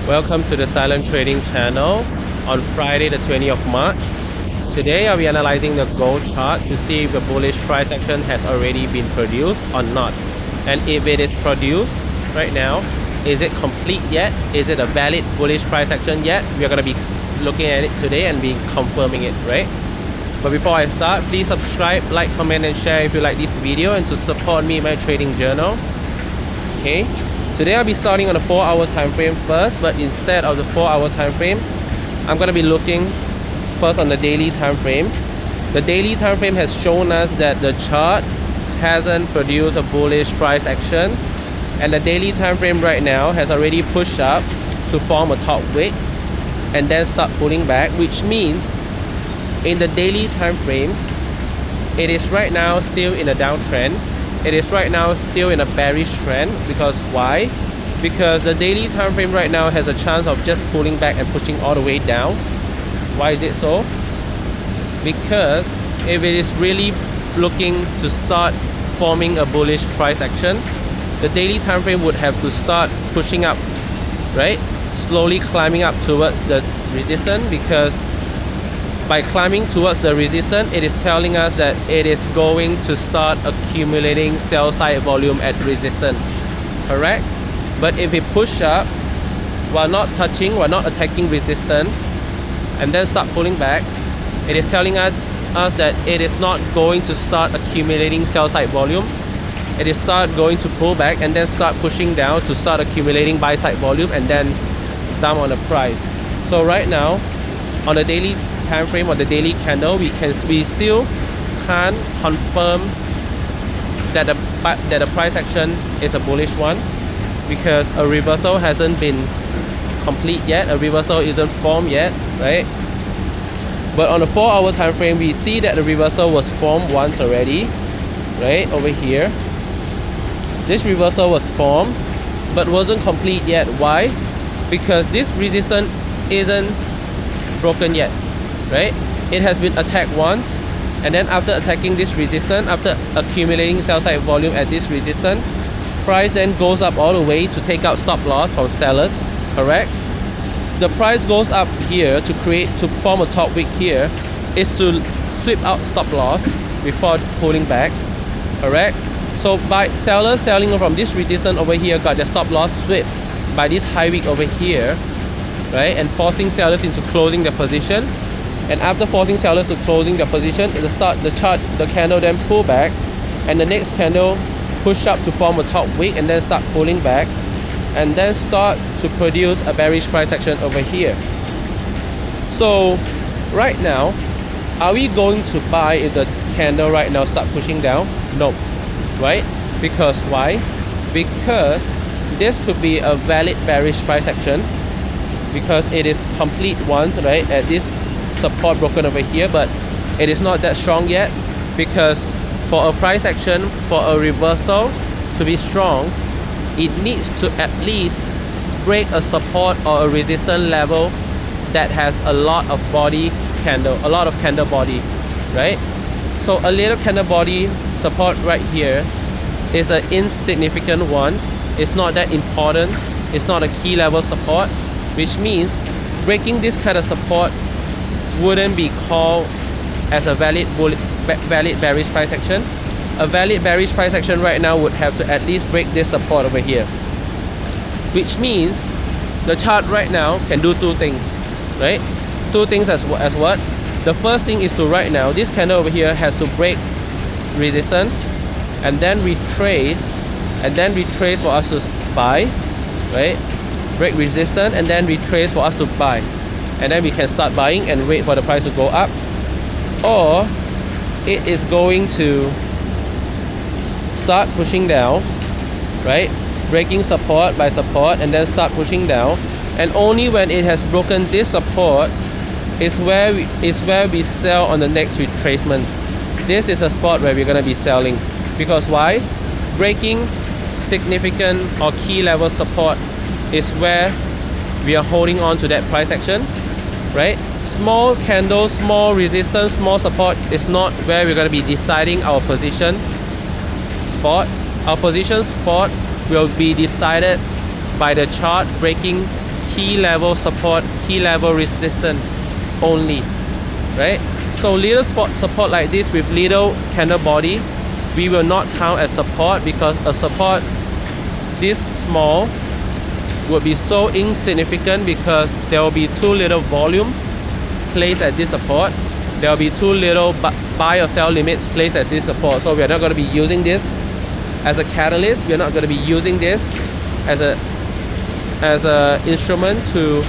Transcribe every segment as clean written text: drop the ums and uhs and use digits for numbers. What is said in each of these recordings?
Welcome to the Silent Trading channel on Friday the 20th of March. Today I'll be analyzing the gold chart to see if the bullish price action has already been produced or not. And if it is produced right now, is it complete yet? Is it a valid bullish price action yet? We are going to be looking at it today and be confirming it, right? But before I start, please subscribe, like, comment and share if you like this video and to support me in my trading journal. Okay. Today I'll be starting on a 4-hour time frame first, but instead of the 4-hour time frame, I'm going to be looking first on the daily time frame. The daily time frame has shown us that the chart hasn't produced a bullish price action, and the daily time frame right now has already pushed up to form a top wick and then start pulling back, which means in the daily time frame it is right now still in a downtrend. It is right now still in a bearish trend. Because why? Because the daily time frame right now has a chance of just pulling back and pushing all the way down. Why is it so? Because if it is really looking to start forming a bullish price action, the daily time frame would have to start pushing up, right? Slowly climbing up towards the resistance, because by climbing towards the resistance, it is telling us that it is going to start accumulating sell side volume at resistance, correct? But if it push up while not attacking resistance and then start pulling back, it is telling us that it is not going to start accumulating sell side volume. It is going to pull back and then start pushing down to start accumulating buy side volume and then down on the price. So right now on the daily time frame or the daily candle, we still can't confirm that the price action is a bullish one, because a reversal hasn't been complete yet. A reversal isn't formed yet, right? But on the 4-hour time frame, we see that the reversal was formed once already, right? Over here, this reversal was formed but wasn't complete yet. Why? Because this resistance isn't broken yet, right? It has been attacked once, and then after attacking this resistance, after accumulating sell side volume at this resistance, price then goes up all the way to take out stop loss from sellers, correct? The price goes up here to form a top wick here, is to sweep out stop loss before pulling back, correct? So by sellers selling from this resistance over here got their stop loss swept by this high wick over here, right, and forcing sellers into closing their position. And after forcing sellers to closing their position, the candle then pull back, and the next candle push up to form a top wick and then start pulling back and then start to produce a bearish price action over here. So right now, are we going to buy if the candle right now start pushing down? No, right? Because why? Because this could be a valid bearish price action, because it is complete once, right, at this support broken over here, but it is not that strong yet. Because for a price action, for a reversal to be strong, it needs to at least break a support or a resistance level that has a lot of candle body, right? So a little candle body support right here is an insignificant one. It's not that important. It's not a key level support, which means breaking this kind of support wouldn't be called as a valid bearish price action. A valid bearish price action right now would have to at least break this support over here, which means the chart right now can do two things, right? Two things as what? The first thing is to right now, this candle over here has to break resistance and then retrace for us to buy, right? Break resistance and then retrace for us to buy, and then we can start buying and wait for the price to go up. Or it is going to start pushing down, right? Breaking support by support and then start pushing down, and only when it has broken this support is where we sell on the next retracement. This is a spot where we're going to be selling. Because why? Breaking significant or key level support is where we are holding on to that price action, right? Small candles, small resistance, small support is not where we're going to be deciding our position spot. Our position spot will be decided by the chart breaking key level support, key level resistance only, right? So little spot support like this with little candle body, we will not count as support, because a support this small would be so insignificant, because there will be too little volumes placed at this support. There will be too little buy or sell limits placed at this support. So we are not going to be using this as a catalyst. We are not going to be using this as a instrument to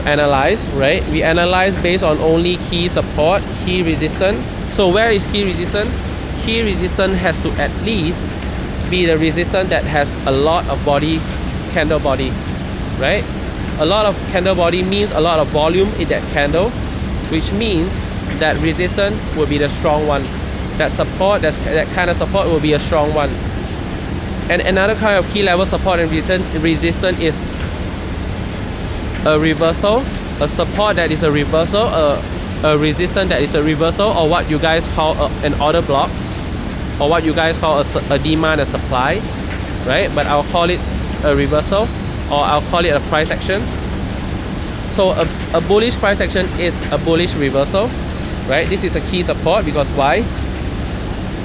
analyze, right? We analyze based on only key support, key resistance. So where is key resistance? Key resistance has to at least be the resistance that has a lot of candle body, right? A lot of candle body means a lot of volume in that candle, which means that resistance will be the strong one. That support, that kind of support will be a strong one. And another kind of key level support and resistance is a reversal, a support that is a reversal, a resistance that is a reversal, or what you guys call an order block, or what you guys call a demand and supply, right? But I'll call it a reversal, or I'll call it a price action. So a bullish price action is a bullish reversal, right? This is a key support, because why?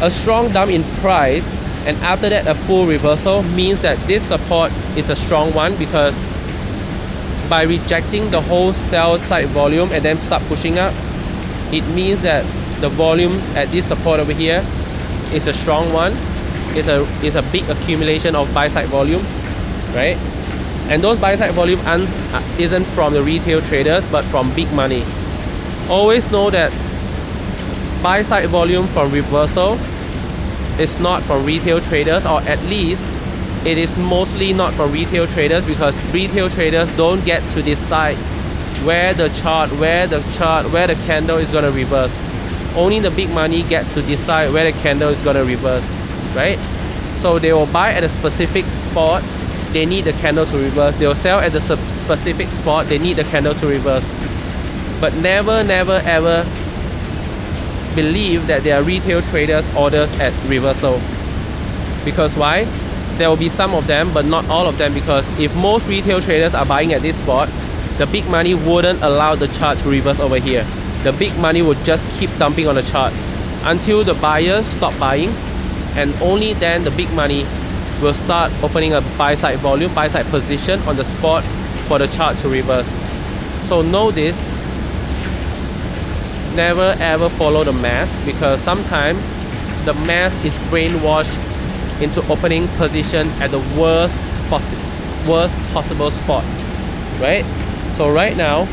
A strong dump in price and after that a full reversal means that this support is a strong one, because by rejecting the whole sell side volume and then start pushing up, it means that the volume at this support over here is a strong one. Is a big accumulation of buy side volume, right? And those buy side volume isn't from the retail traders, but from big money. Always know that buy side volume from reversal is not from retail traders, or at least it is mostly not from retail traders, because retail traders don't get to decide where the candle is going to reverse. Only the big money gets to decide where the candle is going to reverse, right? So they will buy at a specific spot, they need the candle to reverse. They will sell at the specific spot, they need the candle to reverse. But never ever believe that there are retail traders orders at reversal. Because why? There will be some of them, but not all of them, because if most retail traders are buying at this spot, the big money wouldn't allow the chart to reverse over here. The big money would just keep dumping on the chart until the buyers stop buying, and only then the big money will start opening a buy side volume, buy side position on the spot for the chart to reverse. So know this. Never ever follow the mass, because sometimes the mass is brainwashed into opening position at the worst possible spot, right? So right now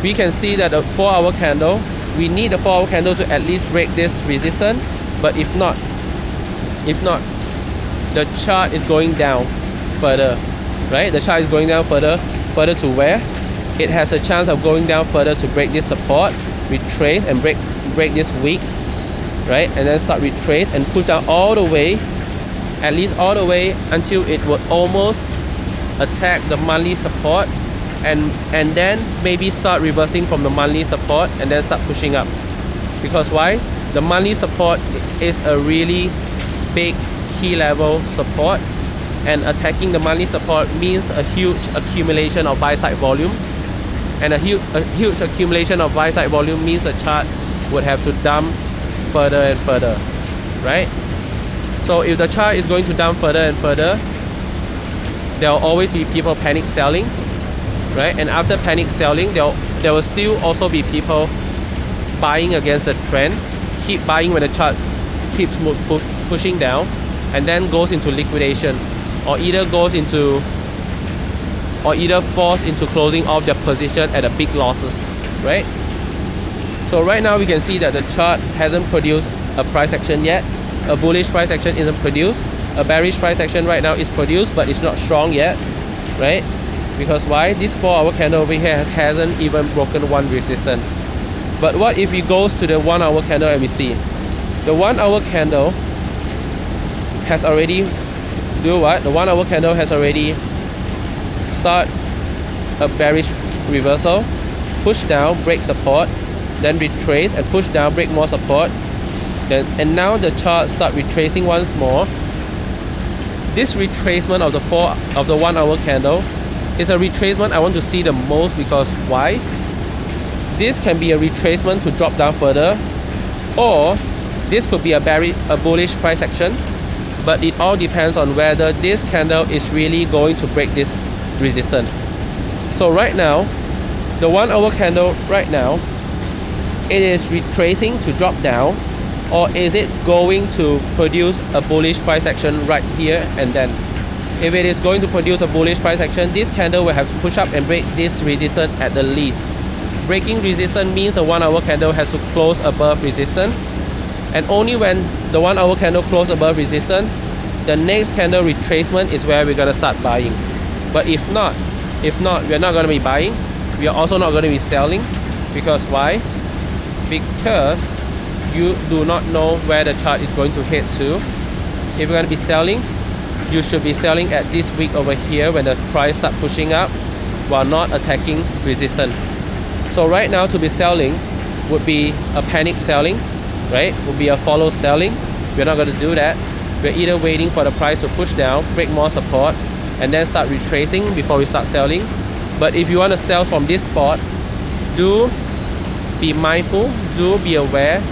we can see that the 4-hour candle, we need the 4-hour candle to at least break this resistance. But if not, the chart is going down further, right? The chart is going down further to where it has a chance of going down further to break this support, retrace and break this wick, right? And then start retrace and push down all the way, at least all the way until it would almost attack the monthly support, and then maybe start reversing from the monthly support and then start pushing up. Because why? The monthly support is a really big key level support, and attacking the monthly support means a huge accumulation of buy side volume, and a huge accumulation of buy side volume means the chart would have to dump further and further, right? So if the chart is going to dump further and further, there will always be people panic selling, right? And after panic selling, there will still also be people buying against the trend, keep buying when the chart keeps pushing down, and then goes into liquidation, or either falls into closing off their position at a big losses, right? So right now we can see that the chart hasn't produced a price action yet. A bullish price action isn't produced. A bearish price action right now is produced, but it's not strong yet, right? Because why? This 4-hour candle over here hasn't even broken one resistance. But what if we goes to the 1-hour candle and we see the 1-hour candle has already do what? The 1-hour candle has already start a bearish reversal, push down, break support, then retrace and push down, break more support, and now the chart start retracing once more, this retracement of the 1 hour candle is a retracement I want to see the most, because why? This can be a retracement to drop down further, or this could be a bullish price action, but it all depends on whether this candle is really going to break this resistance. So right now, the 1 hour candle right now, it is retracing to drop down, or is it going to produce a bullish price action right here and then? If it is going to produce a bullish price action, this candle will have to push up and break this resistance at the least. Breaking resistance means the 1 hour candle has to close above resistance, and only when the 1 hour candle close above resistance, the next candle retracement is where we're gonna start buying. But if not, we're not gonna be buying. We are also not gonna be selling. Because why? Because you do not know where the chart is going to head to. If you're going to be selling, you should be selling at this week over here when the price start pushing up while not attacking resistance. So right now, to be selling would be a panic selling, right? Would be a follow selling. We're not going to do that. We're either waiting for the price to push down, break more support, and then start retracing before we start selling. But if you want to sell from this spot, do be mindful, do be aware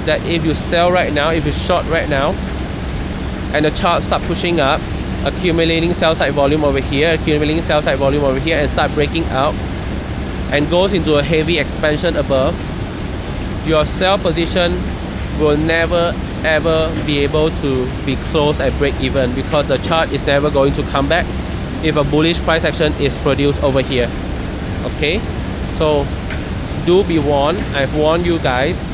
that if you sell right now, if you short right now, and the chart start pushing up, accumulating sell side volume over here, accumulating sell side volume over here, and start breaking out and goes into a heavy expansion above, your sell position will never ever be able to be closed at break even, because the chart is never going to come back if a bullish price action is produced over here. Okay, so do be warned. I've warned you guys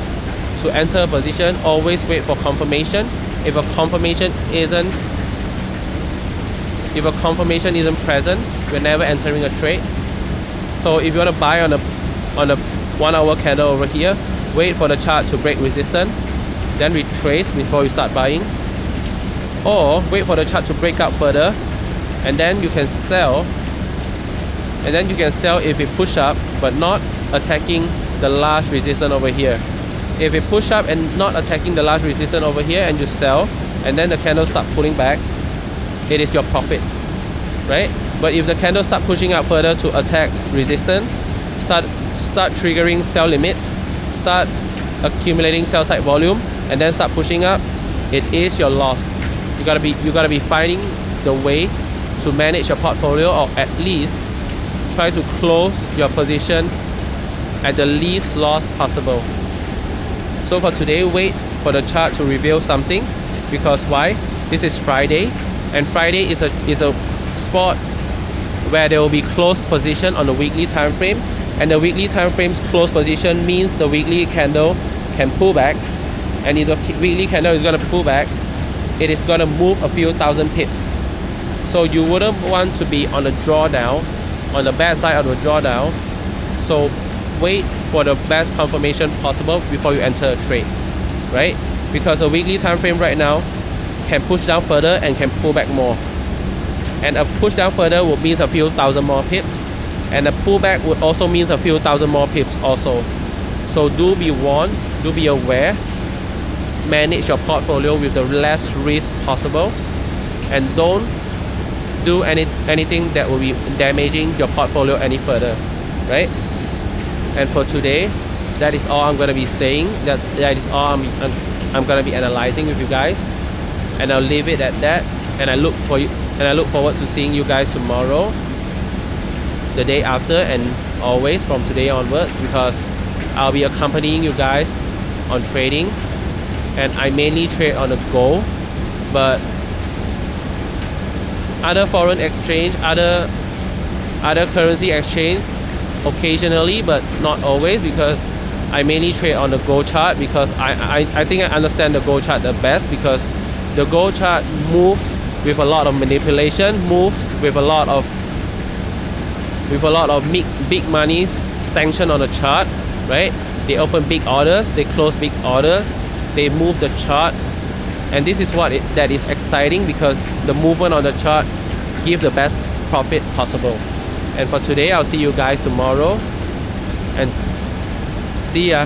to enter a position, always wait for confirmation. If a confirmation isn't present, we're never entering a trade. So if you want to buy on a 1 hour candle over here, wait for the chart to break resistance, then retrace before you start buying, or wait for the chart to break up further, and then you can sell. And then you can sell if it push up but not attacking the last resistance over here. If it push up and not attacking the last resistance over here, and you sell, and then the candle start pulling back, it is your profit, right? But if the candle start pushing up further to attack resistance, start triggering sell limits, start accumulating sell side volume, and then start pushing up, it is your loss. You gotta be finding the way to manage your portfolio, or at least try to close your position at the least loss possible. So for today, wait for the chart to reveal something, because why? This is Friday, and Friday is a spot where there will be closed position on the weekly time frame, and the weekly time frame's closed position means the weekly candle can pull back, and if the weekly candle is going to pull back, it is going to move a few thousand pips. So you wouldn't want to be on a drawdown, on the bad side of the drawdown. So wait for the best confirmation possible before you enter a trade, right? Because the weekly time frame right now can push down further and can pull back more, and a push down further would mean a few thousand more pips, and a pullback would also mean a few thousand more pips also. So do be warned, do be aware, manage your portfolio with the less risk possible, and don't do anything that will be damaging your portfolio any further, right? And for today, that is all I'm going to be saying. That is all I'm going to be analyzing with you guys, and I'll leave it at that. And I look forward to seeing you guys tomorrow, the day after, and always from today onwards, because I'll be accompanying you guys on trading, and I mainly trade on the gold, but other foreign exchange, other currency exchange occasionally, but not always, because I mainly trade on the gold chart, because I think I understand the gold chart the best, because the gold chart moves with a lot of manipulation, moves with a lot of big monies sanctioned on the chart, right? They open big orders, they close big orders, they move the chart, and this is that is exciting, because the movement on the chart gives the best profit possible. And for today, I'll see you guys tomorrow, and see ya.